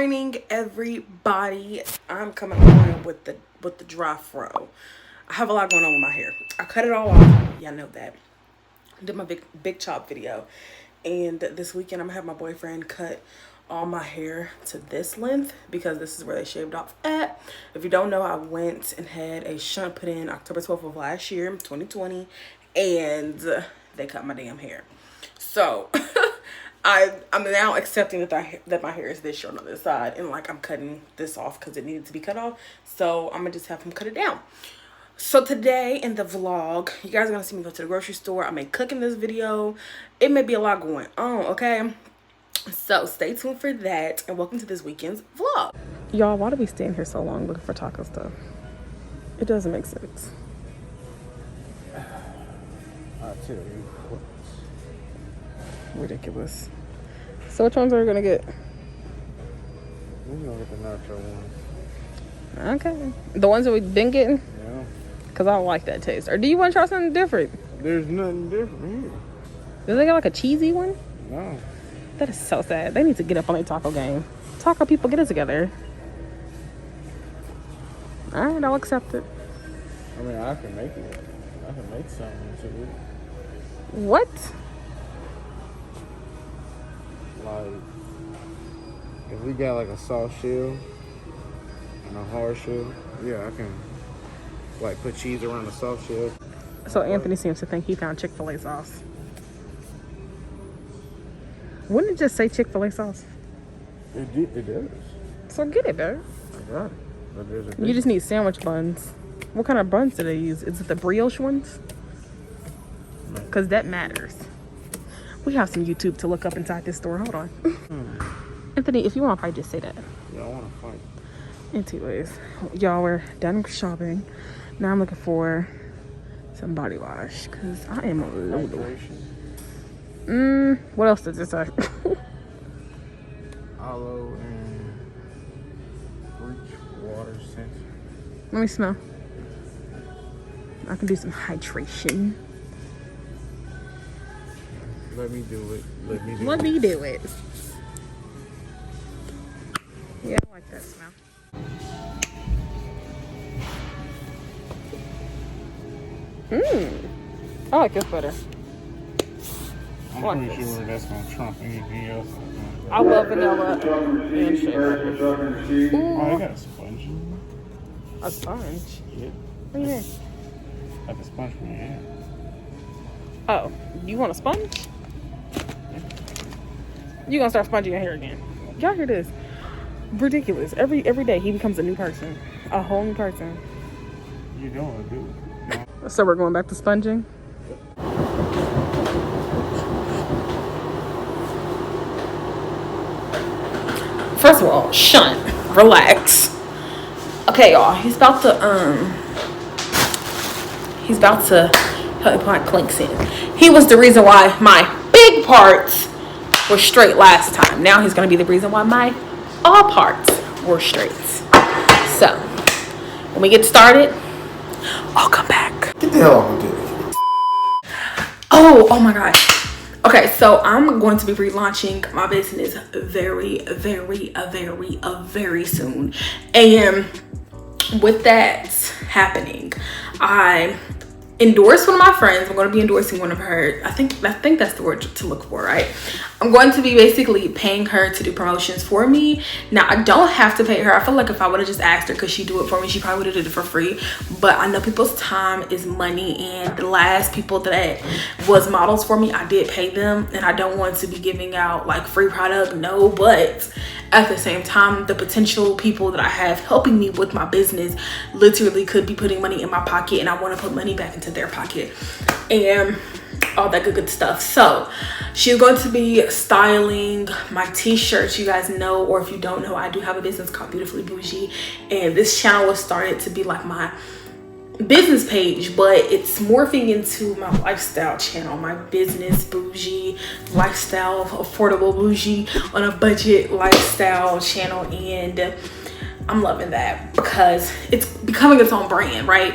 morning, everybody. I'm coming on with the dry fro. I have a lot going on with my hair. I cut it all off. Y'all know that. I did my big chop video, and this weekend I'm gonna have my boyfriend cut all my hair to this length because this is where they shaved off at. If you don't know, I went and had a shunt put in October 12th of last year, 2020, and they cut my damn hair. So I'm now accepting that my hair is this short on this side, and like I'm cutting this off because it needed to be cut off. So I'm gonna just have him cut it down. So today in the vlog, you guys are gonna see me go to the grocery store. I may cook in this video. It may be a lot going on, okay? So stay tuned for that, and welcome to this weekend's vlog. Y'all, why do we stand here so long looking for taco stuff? It doesn't make sense. I'll tell you what. Ridiculous. So which ones are we gonna get? We're gonna get the nacho ones. Okay. The ones that we've been getting? Yeah. Because I don't like that taste. Or do you want to try something different? There's nothing different here. Do they got like a cheesy one? No. That is so sad. They need to get up on their taco game. Taco people, get it together. Alright, I'll accept it. I mean, I can make it. I can make something to it. What? Like, if we got like a soft shell and a hard shell, yeah, I can like put cheese around the soft shell. So Anthony seems to think he found Chick-fil-A sauce. Wouldn't it just say Chick-fil-A sauce? It does. So get it, babe. I got it. But there's a You just need sandwich buns. What kind of buns do they use? Is it the brioche ones? Because that matters. We have some YouTube to look up inside this store. Hold on. Anthony, if you want, probably just say that. Yeah, I want to fight. Anyways, y'all, we're done shopping. Now I'm looking for some body wash because I am a little. What else does it say? Aloe and bleach water scent. Let me smell. I can do some hydration. Let me do it. Let me do Let it. me do it. Yeah, I like that smell. I like this better. I'm like pretty this. sure that's going to trump anything else. I love vanilla and sugar. Oh, I got a sponge. A sponge? Yeah. What do you mean? Like a sponge from your hair. Oh, you want a sponge? You gonna start sponging your hair again? Y'all hear this? Ridiculous. Every day he becomes a new person, a whole new person. You don't want to do it. No. So we're going back to sponging. First of all, shunt, relax. Okay, y'all. He's about to help me put my clinks in. He was the reason why my big parts were straight last time. Now he's gonna be the reason why my all parts were straight. So when we get started, I'll come back. Get the hell off of it. Oh my god. Okay, so I'm going to be relaunching my business very soon. And with that happening, I endorsed one of my friends. I'm going to be endorsing one of her. I think that's the word to look for, right? I'm going to be basically paying her to do promotions for me. Now, I don't have to pay her. I feel like if I would have just asked her, could she do it for me, she probably would have did it for free. But I know people's time is money, and the last people that was models for me, I did pay them, and I don't want to be giving out like free product, no. But at the same time, the potential people that I have helping me with my business literally could be putting money in my pocket, and I want to put money back into their pocket and all that good stuff. So she's going to be styling my t-shirts. You guys know, or if you don't know, I do have a business called Beautifully Bougie, and this channel was started to be like my business page, but it's morphing into my lifestyle channel, my business bougie lifestyle, affordable bougie on a budget lifestyle channel. And I'm loving that because it's becoming its own brand, right?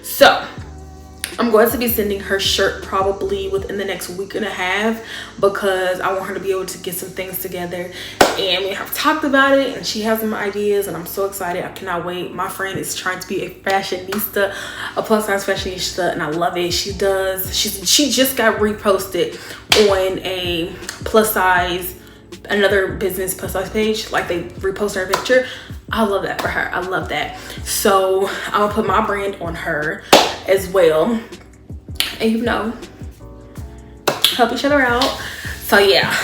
So I'm going to be sending her shirt probably within the next week and a half, because I want her to be able to get some things together. And we have talked about it, and she has some ideas, and I'm so excited. I cannot wait. My friend is trying to be a fashionista, a plus size fashionista, and I love it. She just got reposted on a plus size, another business plus size page. Like, they reposted her picture. I love that for her. I love that. So I'm gonna put my brand on her as well, and you know, help each other out. So yeah,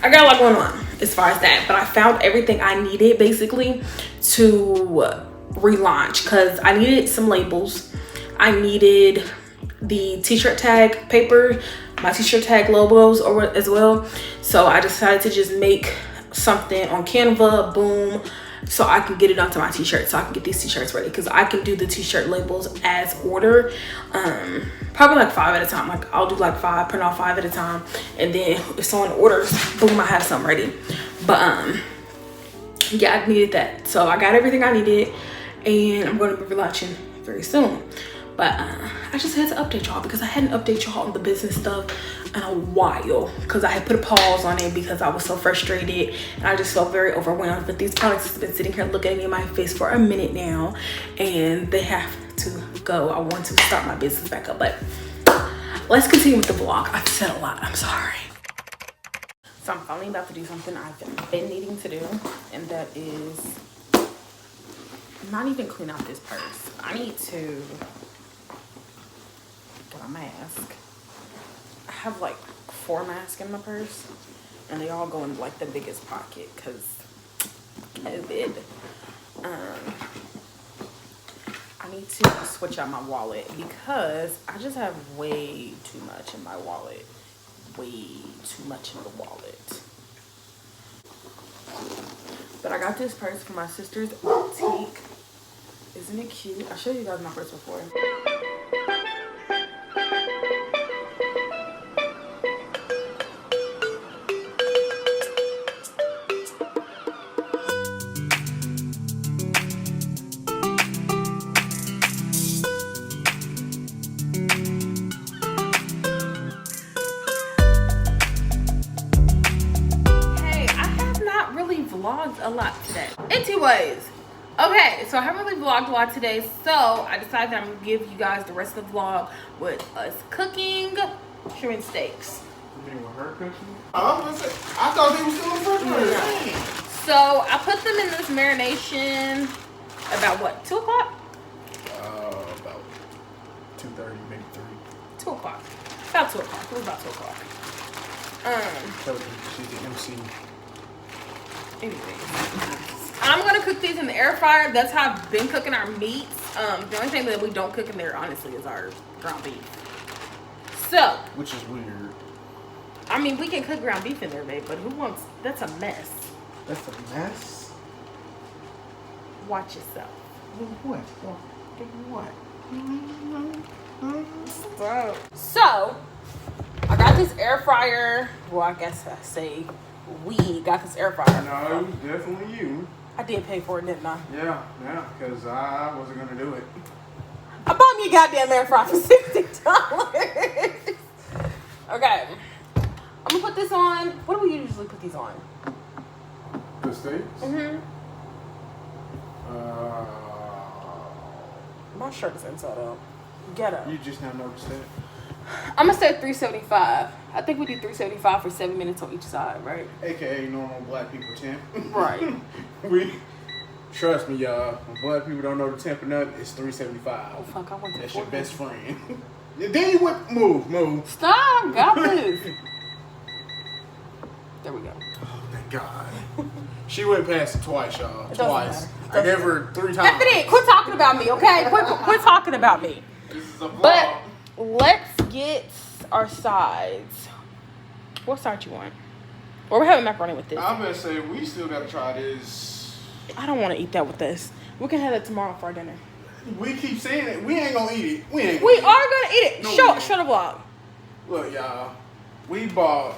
I got a lot going on as far as that, but I found everything I needed basically to relaunch, because I needed some labels, I needed the t-shirt tag paper, my t-shirt tag logos as well. So I decided to just make something on Canva, boom, so I can get it onto my t-shirt, so I can get these t-shirts ready, because I can do the t-shirt labels as order, probably like 5 at a time. Like, I'll do like 5, print off 5 at a time, and then if someone orders, boom, I have some ready. But yeah, I needed that, so I got everything I needed, and I'm going to be relaunching very soon. But I just had to update y'all, because I hadn't updated y'all on the business stuff in a while, because I had put a pause on it because I was so frustrated and I just felt very overwhelmed. But these products have been sitting here looking me in my face for a minute now, and they have to go. I want to start my business back up, but let's continue with the vlog. I've said a lot, I'm sorry. So I'm finally about to do something I've been needing to do, and that is not even clean out this purse. I need to get a mask. I have like 4 masks in my purse, and they all go in like the biggest pocket because COVID. I need to switch out my wallet, because I just have way too much in my wallet. Way too much in the wallet. But I got this purse from my sister's boutique. Isn't it cute? I showed you guys my purse before. Vlogged a lot today. Anyways, okay, so I haven't really vlogged a lot today, so I decided that I'm gonna give you guys the rest of the vlog with us cooking shrimp steaks. You mean with her cooking? I thought they were still in the refrigerator. So I put them in this marination about what, 2 o'clock? About 2:30, maybe 3. 2 o'clock. About 2 o'clock. It was about 2 o'clock. She's the MC. I'm gonna cook these in the air fryer. That's how I've been cooking our meats. The only thing that we don't cook in there, honestly, is our ground beef. So, which is weird. I mean, we can cook ground beef in there, babe, but who wants? That's a mess. That's a mess. Watch yourself. What? So, I got this air fryer. Well, I guess I say we got this air fryer. No, it was definitely you. I did pay for it, didn't I? Yeah, because I wasn't going to do it. I bought me a goddamn air fryer for $60. Okay. I'm going to put this on. What do we usually put these on? The steaks? Mm-hmm. My shirt is inside out. Get up. You just now noticed that? I'm going to say $3.75. I think we do $3.75 for 7 minutes on each side, right? AKA normal black people temp. Right. Trust me, y'all. When black people don't know the temp or nothing, it's $3.75. Oh, fuck, I went to That's 4 your best friend. Then you went, move. Stop, got this. There we go. Oh, thank God. She went past it twice, y'all. Twice. I gave her 3 times. F it in. Quit talking about me, okay? Quit talking about me. This is a vlog. But let's get our sides. What side you want? Or we're having macaroni with this. I'm gonna say we still gotta try this. I don't want to eat that with this. We can have it tomorrow for our dinner. We keep saying it. We ain't gonna eat it. We are gonna eat it. No, Show the vlog. Look, y'all. We bought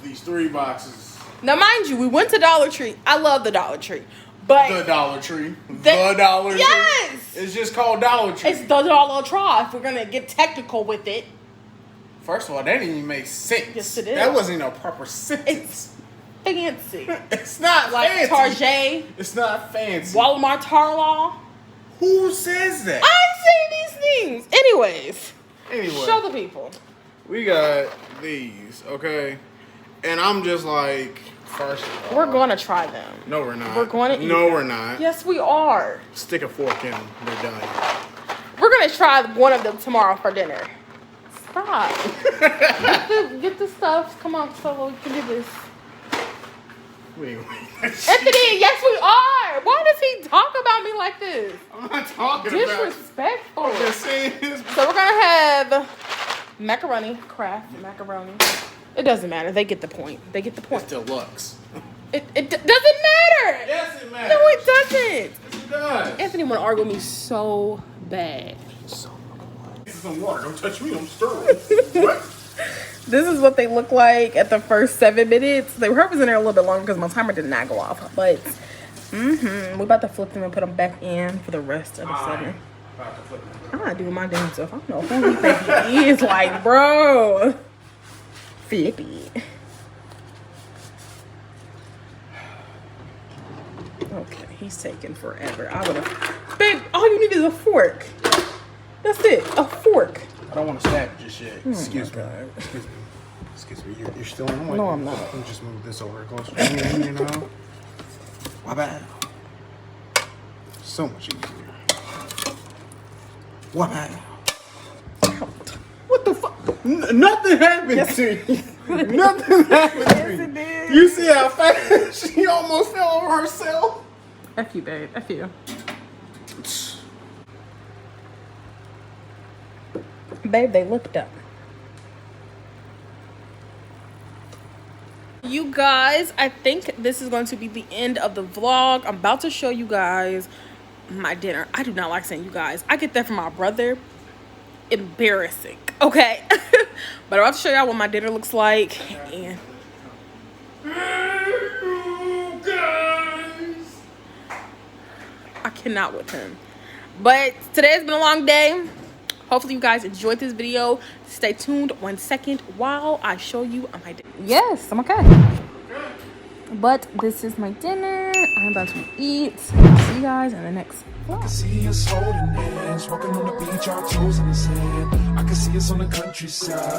these 3 boxes. Now, mind you, we went to Dollar Tree. I love the Dollar Tree. But the Dollar Tree. The Dollar Tree. Yes! It's just called Dollar Tree. It's the Dollar Tree if we're gonna get technical with it. First of all, that didn't even make sense. Yes, it is. That wasn't a proper sentence. It's fancy. It's not Like fancy. Target. It's not fancy. Walmart Tarlaw. Who says that? I say these things. Anyways. Anyway. Show the people. We got these, okay? And I'm just like, first of all. We're gonna try them. No, we're not. We're going to eat No, them. we're not. Yes, we are. Stick a fork in them. They're done. We're gonna try one of them tomorrow for dinner. Stop. get the stuff. Come on, Solo. You can do this. Wait. Anthony, yes, we are. Why does he talk about me like this? I'm not talking about it. Disrespectful. I'm just saying this. So we're gonna have macaroni, Kraft macaroni. It doesn't matter. They get the point. They get the point. It's deluxe. It doesn't matter. Yes, it matters. No, it doesn't. Yes, it does. Anthony want to argue with me so bad. This is some water. Don't touch me. I'm stirring. What? This is what they look like at the first 7 minutes. They were in there a little bit longer because my timer did not go off. But we're about to flip them and put them back in for the rest of the 7. I'm not doing my damn self. I don't know who he think he is. Like, bro, flippy. Okay, he's taking forever. I would have, babe. All you need is a fork. That's it, a fork. I don't want to stab you just yet. Excuse me. God. Excuse me. Excuse me. You're still in the way. No, I'm not. Let me just move this over closer to me, you know? My bad. So much easier. What bad? What the fuck? Nothing happened to you. Nothing happened to you. It did. You see how fast she almost fell over herself? F you, babe. F you. Babe, they looked up. You guys, I think this is going to be the end of the vlog. I'm about to show you guys my dinner. I do not like saying you guys. I get that from my brother. Embarrassing. Okay. But I'm about to show y'all what my dinner looks like. And I cannot with him. But today has been a long day. Hopefully you guys enjoyed this video. Stay tuned 1 second while I show you my dinner. Yes, I'm okay. But this is my dinner. I'm about to eat. See you guys in the next vlog. I can see us holding hands, walking on the beach, our toes in the sand. I can see us on the countryside.